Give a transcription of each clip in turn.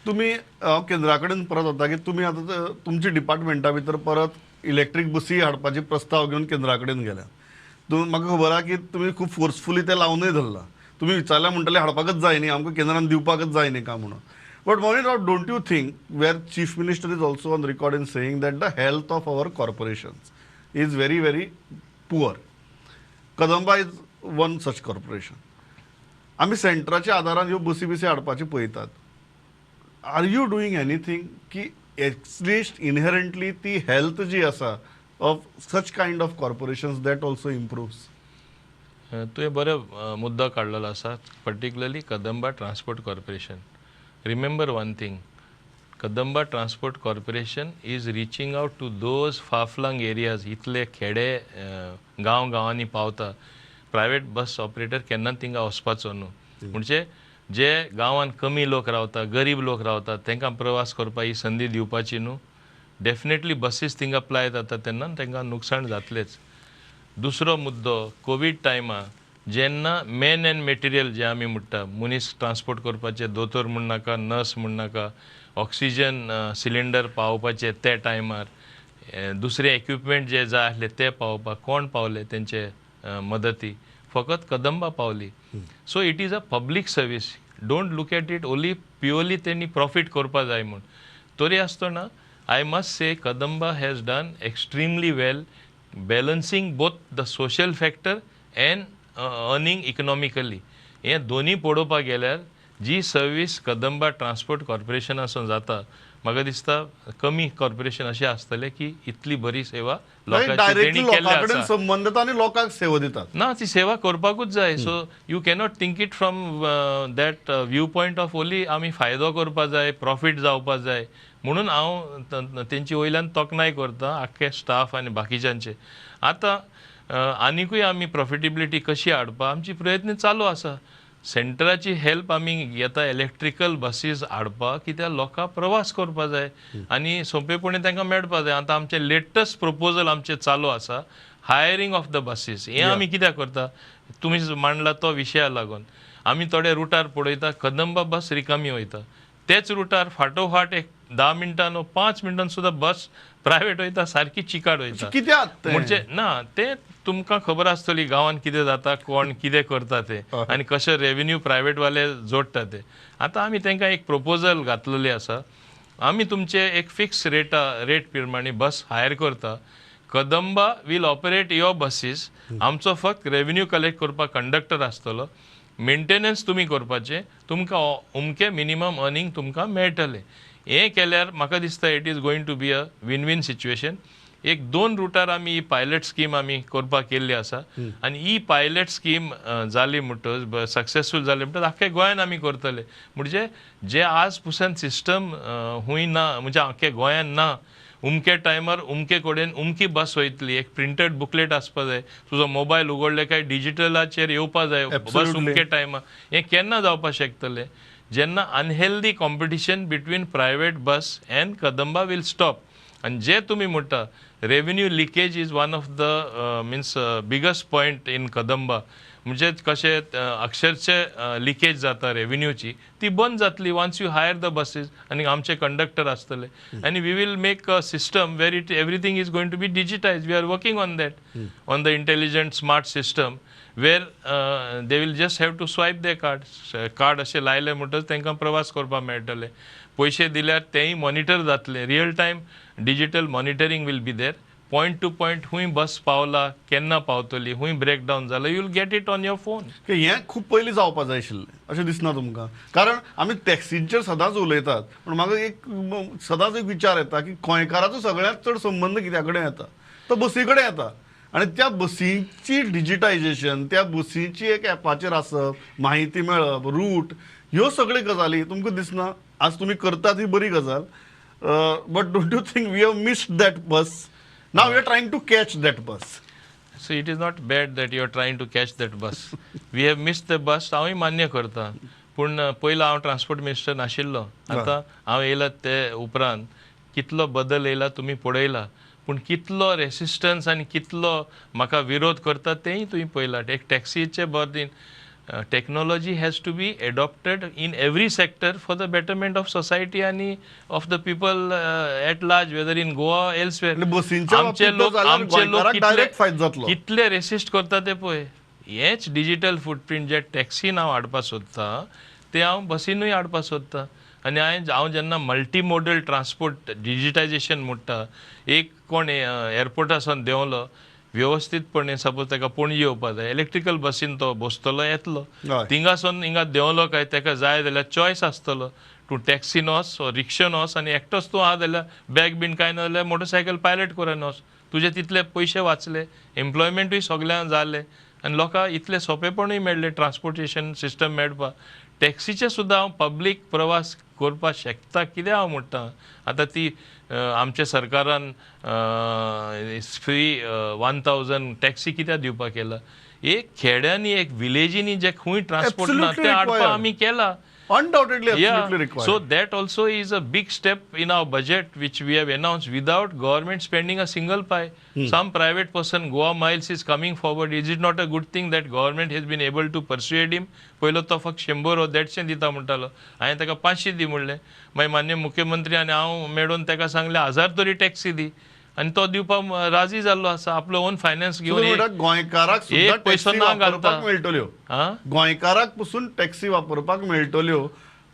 तुम्ही केंद्रा कडेन परत वता की तुमी आतां तुमच्या डिपार्टमेंटा भितर परत इलेक्ट्रीक बसी हाडपाचे प्रस्ताव घेवन केंद्रा कडेन गेल्यात. म्हाका खबर आहा की तुमी खूब फोर्सफुली ते लावनूय धरला. तुमी विचारल्या म्हणटले हाडपाकच जाय न्ही, आमकां केंद्रान दिवपाकच जाय न्ही काय म्हणून. बट मोनीट don't you think where chief minister is also on record in saying that the health of our corporations is very very poor. Kadamba is one such corporation. आमी सेंटराच्या आदारान ह्यो बसी बिसी हाडपाचे पळयतात. आर यू डुईंग एनीथिंग की एटलिस्ट इनहेरंटली ती हेल्थ जी आसा of such kind of corporations that also improves? तुवें बरो मुद्दो काडलेलो आसा, particularly Kadamba transport corporation. Remember one thing, Kadamba transport corporation is reaching out to those far flung areas. इतले खेडे गांवांनी पावता. प्रायवेट बस ऑपरेटर केन्ना तिंगा वचपाचो न्हू. म्हणजे जे गांवांत कमी लोक रावता, गरीब लोक रावतात, तांकां प्रवास करपाक ही संदी दिवपाची न्हू. डेफिनेटली बसीस तिंगा अप्लाय जाता तेन्ना तांकां नुकसाण जातलेच. दुसरो मुद्दो, कोवीड टायमा जेन्ना मेन एंड मेटेरियल जे आमी म्हणटा, मनीस ट्रान्सपोर्ट करपाचे, दोतोर म्हण नाका, नर्स म्हण नाका, ऑक्सिजन सिलिंडर पावोवपाचे ते टायमार, दुसरे इक्विपमेंट जे जाय आसले ते पावोवपाक कोण पावले तेंचे मदती? फकत कदंबा पावली. So it is a public service. Don't look at it only purely तेणी प्रॉफीट करपा जाय म्हूण. तरी आसतना I must say Kadamba has done extremely well balancing both the social factor end earning economically. हे दोन्ही पळोवपाक गेल्यार जी सर्वीस कदंबा ट्रान्सपोर्ट कॉर्पोरेशनासून जाता, म्हाका दिसता कमी कॉर्पोरेशन अशें आसतले की इतली बरी सेवा लोकांची तेणी केल्ली आसा. संबंधित आनी लोकांक सेवा दितात. ना, ती सेवा करपाकूच जाय. So you cannot think it from that view point of only आमी फायदो करपा जाय, प्रॉफीट जावपा जाय म्हणून हांव तेंची वयल्यान तोखणाय करता, आख्खे स्टाफ आनी बाकीच्यांचे. आतां आनिकूय आमी प्रॉफिटेबिलिटी कशी हाडपा आमची प्रयत्न चालू आसा. सेंटराची हेल्प आमी घेता इलेक्ट्रिकल बसीस हाडपाक, कित्याक लोकांक प्रवास करपा जाय आनी सोंपेपणी तांकां मेळपा जाय. आतां आमचें लेटस्ट प्रपोजल आमचें चालू आसा, हायरींग ऑफ द बसीस. हें आमी कित्याक करता, तुमी मांडला तो विशया लागून. आमी थोडे रुटार पळयता कदंबा बस रिकामी वयता, तेच रुटार फाटोफाट एक 10 मिनटां न्हू 5 मिनटां सुद्दां बस प्रायवेट वयता, सारकी चिकाड वयता. कित्याक म्हणजे ना, ते तुमकां खबर आसतली गांवांत कितें जाता, कोण कितें करता ते आनी कशें रेव्हेन्यू प्रायवेटवाले जोडटा ते. आतां आमी तांकां एक प्रपोजल घातलेली आसा. आमी तुमचे एक फिक्स रेट प्रमाणे बस हायर करता. Kadamba will operate your buses. आमचो फक्त रेव्हेन्यू कलेक्ट करपाक कंडक्टर आसतलो. मेंटेनन्स तुमी करपाचे, तुमकां उमके मिनिमम अर्निंग तुमकां मेळटलें. हें केल्यार म्हाका दिसता it is going to be a win win situation. एक 2 रुटार आमी ही पायलट स्कीम आमी करपाक केल्ली आसा आनी ही पायलट स्कीम जाली म्हणटच सक्सेसफूल जाली म्हणटच आख्ख्या गोंयान आमी करतले. म्हणजे जे आज पसून सिस्टम हूंय ना, म्हणजे आख्ख्या गोंयान ना. उमके टायमार उमके कडेन उमकी बस वयतली, एक प्रिंटेड बुकलेट आसपा जाय, तुजो मोबायल उगडले काय डिजिटलाचेर येवपा जाय बस उमके टायमार. हें केन्ना जावपाक शकतलें? जेन्ना unhealthy competition between private bus and Kadamba will stop. आनी जे तुमी म्हणटा revenue leakage is one of the means biggest point in Kadamba. म्हणजे कशें अक्षरशः लिकेज जाता रेव्हेन्यूची, ती बंद जातली once you hire the buses आनी आमचे कंडक्टर आसतले. आनी we will make a system where it everything is going to be digitise. We are working on that, on the intelligent smart system where they will just have to swipe the card अशें लायले म्हणटच तांकां प्रवास करपाक मेळटले. पयशे दिल्यार तेंय monitor जातले. Real time digital monitoring will be there. Point to point हूंय बस पावला, केन्ना पावतली, हूंय ब्रेकडावन जालो, you will get it on your phone. हें खूब पयलीं जावपाक जाय आशिल्लें अशें दिसना तुमकां? कारण आमी टॅक्सींचेर सदांच उलयतात, पूण म्हाका एक सदांच एक विचार येता की गोंयकाराचो सगळ्यांत चड संबंद कित्या कडेन येता? तो बसी कडेन येता. आनी त्या बसींची डिजिटायजेशन, त्या बसीची एक एपाचेर आसप, म्हायती मेळप, रूट, ह्यो सगळ्यो गजाली तुमकां दिसना? आज तुमी करतात ही बरी गजाल, but don't you think we have missed that bus? Now we are trying to catch that bus. So it is not bad that you are trying to catch that bus. We have missed the bus. हांवूय मान्य करता. पूण पयलो हांव transport minister नाशिल्लो. आतां हांव येयला ते उपरांत कितलो बदल येयला तुमी पळयला. पूण कितलो रेसिस्टन्स आनी कितलो म्हाका विरोध करता तेंय तुवें पळयलां. एक टॅक्सीचे बाबतींत technology has to be adopted in every sector for the betterment of society आणि of the people at large whether in Goa elsewhere. आणि बसींच्या बाबतीत तर जाल्यार गोंयकारांक direct फायदो जातलो. कितले रेसिस्ट करता ते पळय. हेच डिजिटल फुटप्रिंट जे टॅक्सीन हांव हाडपाक सोदता ते हांव बसीनूय हाडपाक सोदता. आनी हांव जेन्ना मल्टी मोडल ट्रान्सपोर्ट डिजिटायजेशन म्हणटा, एक कोण एअरपोर्टासान देंवलो व्यवस्थीतपणे सपोज ताका पणजी येवपा जाय, इलेक्ट्रिकल बसीन तो बसतलो येतलो. हय. थिंगासून हिंगा देंवलो काय ताका जाय जाल्यार चॉयस आसतलो. तूं टॅक्सीन वच वा रिक्षान वच आनी एकटोच तूं आहा जाल्यार बॅग बीन कांय ना जाल्यार मोटरसायकल पायलट करून वच. तुजे तितले पयशे वाचले, एम्प्लॉयमेंटूय सगळ्यांक जालें आनी लोकांक इतले सोंपेपणूय मेळ्ळें ट्रान्सपोर्टेशन सिस्टम मेळपाक. टॅक्सीचे सुद्दां हांव पब्लीक प्रवास करपाक शकता कित्याक हांव म्हणटा. आतां ती आमच्या सरकारान फ्री 1000 टॅक्सी कित्याक दिवपाक केला. एक खेड्यांनी एक विलेजींनी जे खंय ट्रान्सपोर्ट ना Absolutely ते हाडपाक required. आमी केला. Undoubtedly, Yeah, absolutely required. so that also is a big step in our budget which we have announced without government spending a single pie. Some private person, Goa Miles, is coming forward. Is it not a good thing that government has been able to persuade him? पयलो तो फक्त 100 हो 150 दिता म्हणटालो. हांवें ताका 500 दी म्हणलें. मागीर मान्य मुख्यमंत्री आनी हांव मेळून ताका सांगलें 1000 तरी टॅक्सी दी. आनी तो दिवपाक राजी जाल्लो आसा. आपलो ओन फायनान्स घेवन गोंयकाराक सुद्दां एक पयसो टॅक्सी ना घालता. वापरपाक मेळटल्यो. आं? गोंयकाराक पसून टॅक्सी वापरपाक मेळटल्यो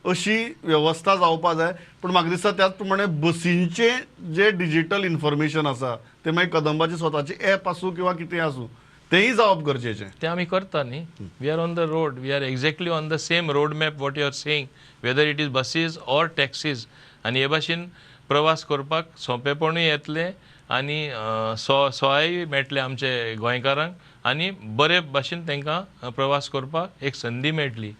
अशी व्यवस्था जावपा जाय. पूण म्हाका दिसता त्याच प्रमाणे बसींचे जे डिजिटल इन्फॉर्मेशन आसा ते मागीर कदंबाची स्वताची एप आसूं किंवा कितें आसूं तेंय जावप गरजेचें. ते आमी करता न्ही. We are on the road, we are exactly on the same road map what you are saying, whether it is buses or taxis. आनी हे भाशेन प्रवास करपाक सोंपेपणूय येतलें आनी सोयय मेळटले आमचे गोंयकारांक आनी बरे भाशेन तांकां प्रवास करपाक एक संदी मेळटली.